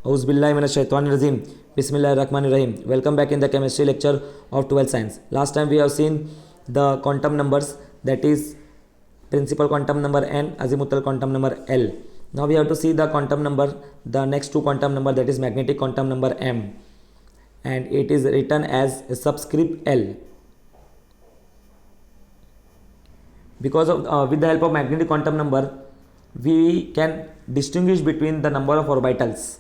Auzubillahiminash-shaytanir-rajeem. Bismillahir-rahmanir-rahim. Welcome back in the chemistry lecture of 12th science. Last time we have seen the quantum numbers, that is principal quantum number n, azimuthal quantum number l. Now we have to see the quantum number, the next two quantum number, that is magnetic quantum number m, and it is written as a subscript l. Because of with the help of magnetic quantum number, we can distinguish between the number of orbitals.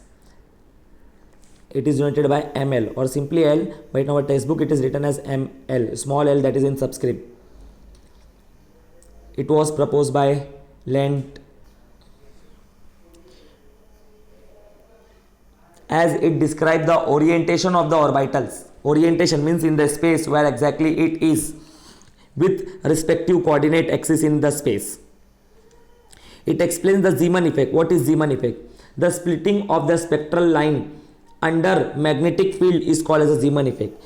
It is denoted by ml or simply l, but in our textbook it is written as ml, small l, that is in subscript. It was proposed by Lent, as it describes the orientation of the orbitals. Orientation means in the space where exactly it is with respective coordinate axis in the space. It explains the Zeeman effect. What is Zeeman effect? The splitting of the spectral line under magnetic field is called as a Zeeman effect.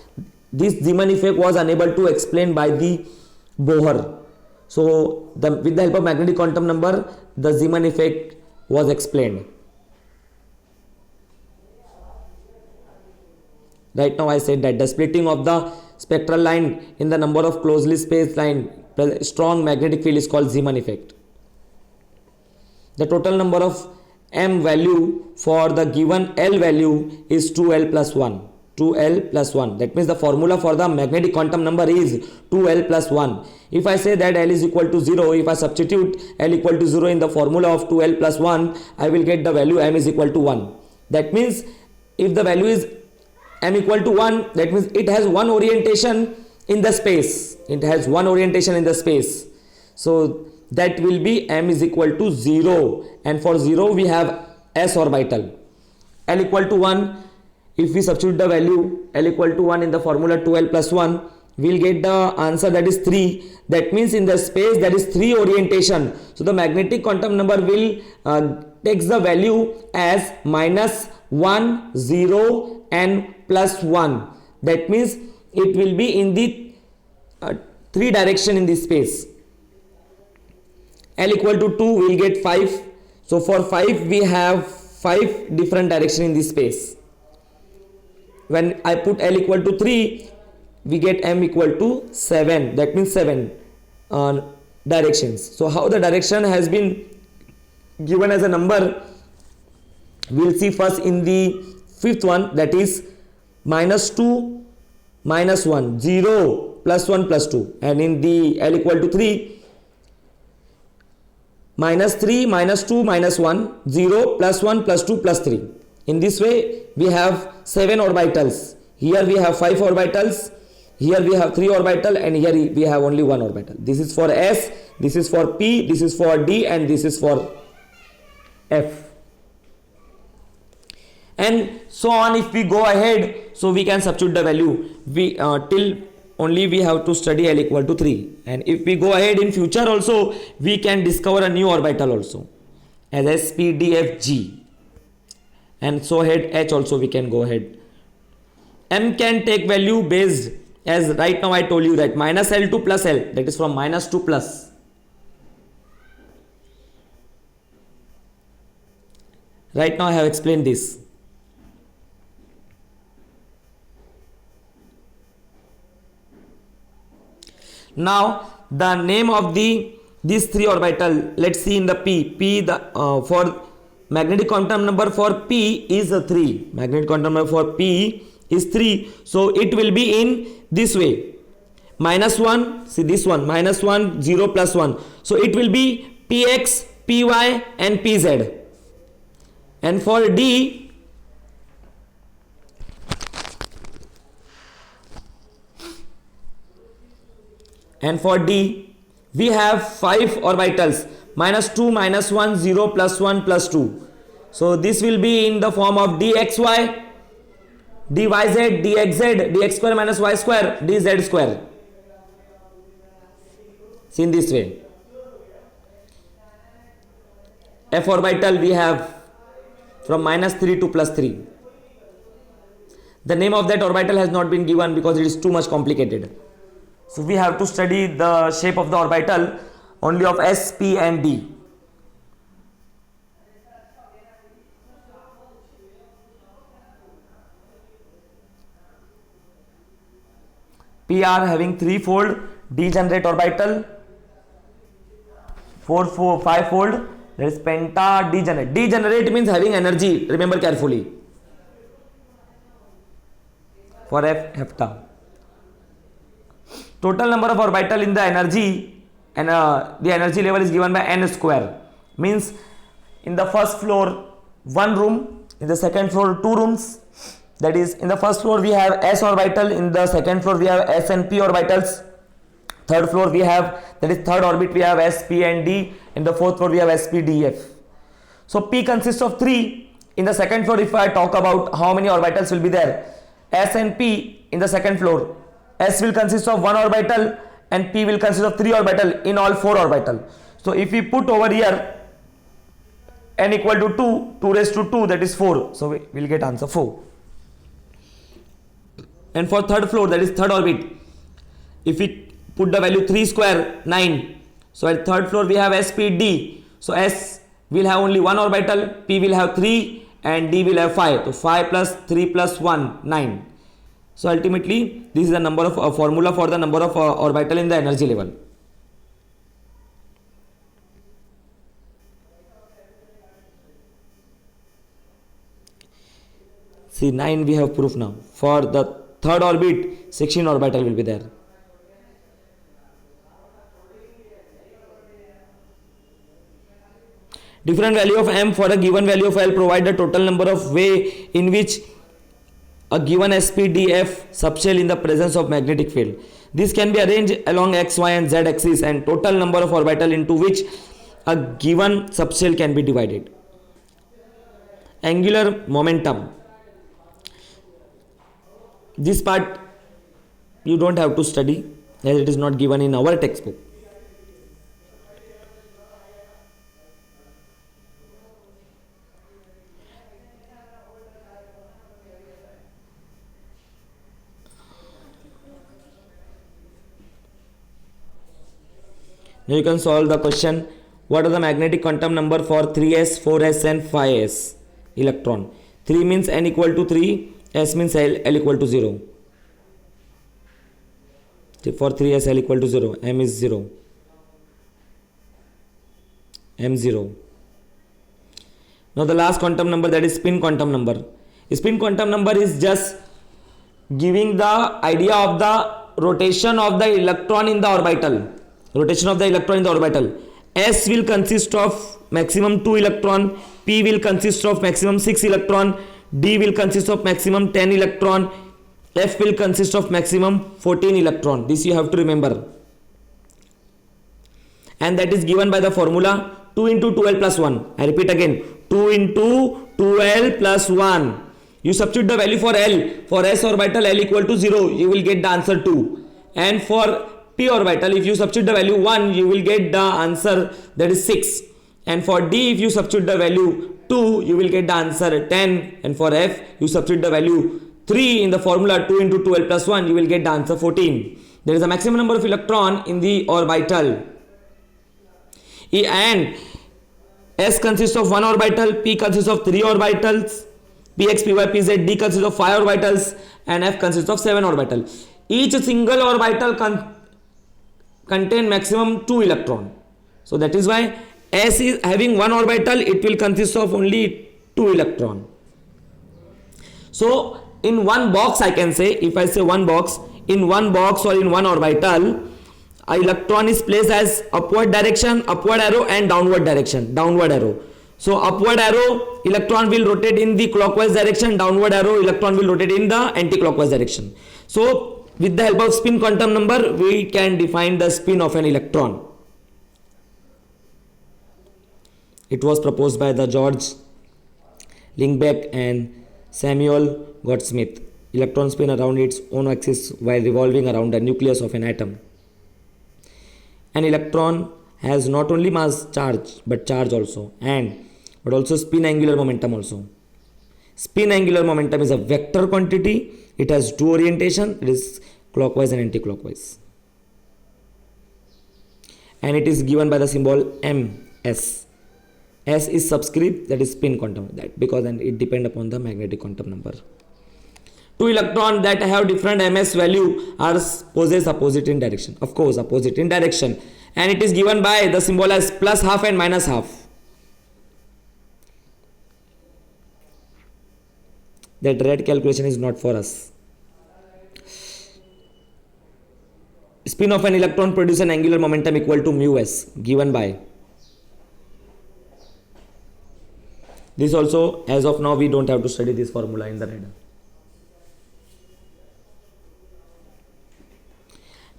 This Zeeman effect was unable to explain by the Bohr. So with the help of magnetic quantum number, the Zeeman effect was explained. Right now I said that the splitting of the spectral line in the number of closely spaced line, strong magnetic field, is called Zeeman effect. The total number of m value for the given l value is 2l plus 1. 2l plus 1. That means the formula for the magnetic quantum number is 2l plus 1. If I say that l is equal to 0, if I substitute l equal to 0 in the formula of 2l plus 1, I will get the value m is equal to 1. That means if the value is m equal to 1, that means it has one orientation in the space. It has one orientation in the space. So that will be m is equal to 0, and for 0 we have s orbital. L equal to 1, if we substitute the value L equal to 1 in the formula 2l plus 1, we will get the answer, that is 3. That means in the space there is 3 orientation. So the magnetic quantum number will takes the value as minus 1, 0 and plus 1. That means it will be in the 3 direction in this space. L equal to 2, we will get 5. So for 5 we have 5 different direction in this space. When I put L equal to 3, we get m equal to 7. That means 7 directions. So how the direction has been given as a number, we will see first in the fifth one, that is minus 2, minus 1, 0, plus 1, plus 2. And in the L equal to 3, minus 3, minus 2, minus 1, 0, plus 1, plus 2, plus 3. In this way, we have 7 orbitals. Here we have 5 orbitals. Here we have 3 orbital, and here we have only 1 orbital. This is for S, this is for P, this is for D, and this is for F. And so on. If we go ahead, so we can substitute the value. We till only we have to study L equal to 3. And if we go ahead in future also, we can discover a new orbital also as S, P, D, F, G. And so ahead H also we can go ahead. M can take value based, as right now I told you, that minus L to plus L, that is from minus to plus. Right now I have explained this. Now the name of these 3 orbital, let's see in the P for magnetic quantum number for P is 3. Magnetic quantum number for P is 3. So it will be in this way. Minus 1, see this one, minus 1, 0, plus 1. So it will be Px, Py and Pz. And for D, we have 5 orbitals, minus 2, minus 1, 0, plus 1, plus 2. So this will be in the form of dxy, dyz, dxz, dx square minus y square, dz square. See in this way. F orbital we have from minus 3 to plus 3. The name of that orbital has not been given because it is too much complicated. So we have to study the shape of the orbital only of S, P and D. p are having threefold degenerate orbital, 5-fold, that is penta degenerate. Degenerate means having energy, remember carefully, for F hepta. Total number of orbital in the energy, and the energy level is given by n square, means in the first floor 1 room, in the second floor 2 rooms, that is in the first floor we have s orbital, in the second floor we have s and p orbitals, third floor we have, that is third orbit, we have s, p and d, in the fourth floor we have s, p, d, f. So p consists of 3. In the second floor, if I talk about how many orbitals will be there, s and p in the second floor, s will consist of 1 orbital and p will consist of 3 orbital, in all 4 orbital. So if we put over here n equal to 2 raised to 2, that is 4, so we will get answer 4. And for third floor, that is third orbit, if we put the value 3 square, 9, so at third floor we have s, p, d, so s will have only 1 orbital, p will have 3 and d will have 5, so 5 plus 3 plus 1, 9. So ultimately this is the number of formula for the number of orbital in the energy level. See, 9 we have proof now. For the third orbit, 16 orbital will be there. Different value of m for a given value of L provide the total number of way in which a given SPDF subshell in the presence of magnetic field. This can be arranged along x, y and z axis, and total number of orbital into which a given subshell can be divided. Angular momentum. This part you don't have to study as it is not given in our textbook. Now you can solve the question. What are the magnetic quantum number for 3s, 4s and 5s electron? 3 means n equal to 3, s means L equal to 0. For 3s L equal to 0, m is 0, m 0. Now the last quantum number, that is spin quantum number. Spin quantum number is just giving the idea of the rotation of the electron in the orbital. Rotation of the electron in the orbital. S will consist of maximum 2 electron, P will consist of maximum 6 electron, D will consist of maximum 10 electron, F will consist of maximum 14 electron. This you have to remember. And that is given by the formula 2 into 2L plus 1. I repeat again, 2 into 2L plus 1. You substitute the value for L. For S orbital L equal to 0, you will get the answer 2. And for P orbital, if you substitute the value 1, you will get the answer, that is 6. And for D, if you substitute the value 2, you will get the answer 10. And for F, you substitute the value 3 in the formula 2 into 2L plus 1, you will get the answer 14. There is a maximum number of electron in the orbital. And S consists of 1 orbital, P consists of 3 orbitals, Px, Py, Pz, D consists of 5 orbitals, and F consists of 7 orbitals. Each single orbital contain maximum 2 electron. So that is why S is having 1 orbital, it will consist of only 2 electron. So in one box, I can say, if I say one box, in one box or in one orbital, a electron is placed as upward direction, upward arrow, and downward direction, downward arrow. So upward arrow, electron will rotate in the clockwise direction, downward arrow, electron will rotate in the anti-clockwise direction. So with the help of spin quantum number, we can define the spin of an electron. It was proposed by the George Lingbeck and Samuel Goudsmit. Electron spin around its own axis while revolving around the nucleus of an atom. An electron has not only mass charge but charge also, but also spin angular momentum also. Spin angular momentum is a vector quantity. It has two orientation, it is clockwise and anti-clockwise. And it is given by the symbol ms. S is subscript, that is spin quantum, that because it depends upon the magnetic quantum number. Two electrons that have different ms value are possess opposite in direction. Of course, opposite in direction, and it is given by the symbol as plus half and minus half. That red calculation is not for us. Spin of an electron produces an angular momentum equal to mu s, given by. This also, as of now, we don't have to study this formula in the radar.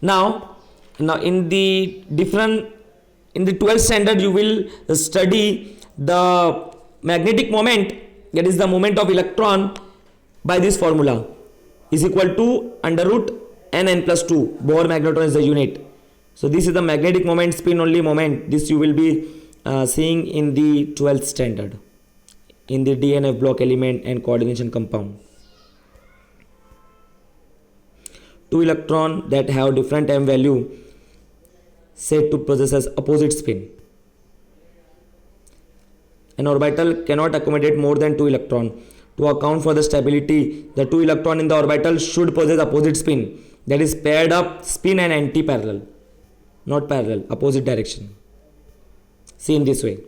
Now in the 12th standard, you will study the magnetic moment, that is the moment of electron, by this formula is equal to under root n plus 2. Bohr magnetron is the unit. So this is the magnetic moment, spin only moment. This you will be seeing in the 12th standard in the DNF block element and coordination compound. Two electrons that have different m value said to possess as opposite spin. An orbital cannot accommodate more than 2 electrons. To account for the stability, the 2 electrons in the orbital should possess opposite spin, that is paired up spin and anti-parallel, not parallel, opposite direction. See in this way,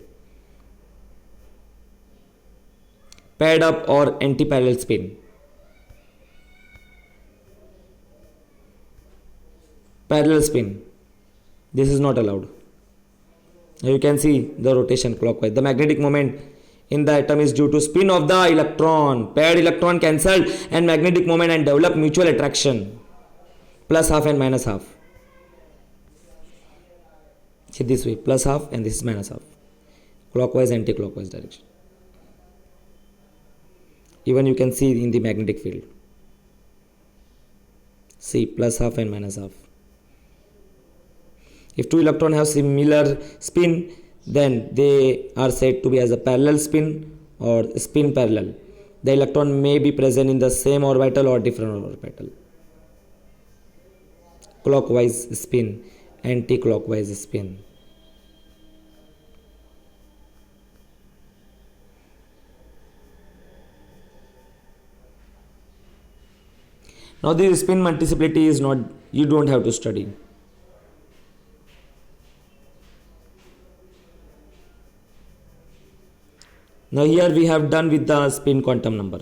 paired up or anti-parallel spin. Parallel spin, this is not allowed. Now you can see the rotation clockwise. The magnetic moment in the atom is due to spin of the electron. Paired electron cancelled and magnetic moment and develop mutual attraction. Plus half and minus half. See this way, plus half and this is minus half. Clockwise, anti-clockwise direction. Even you can see in the magnetic field. See, plus half and minus half. If two electrons have similar spin, then they are said to be as a parallel spin or spin parallel. The electron may be present in the same orbital or different orbital. Clockwise spin, anti-clockwise spin. Now this spin multiplicity is not, you don't have to study. Now here we have done with the spin quantum number.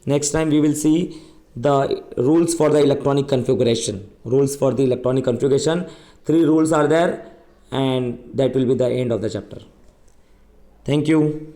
Next time we will see the rules for the electronic configuration. Rules for the electronic configuration. 3 rules are there, and that will be the end of the chapter. Thank you.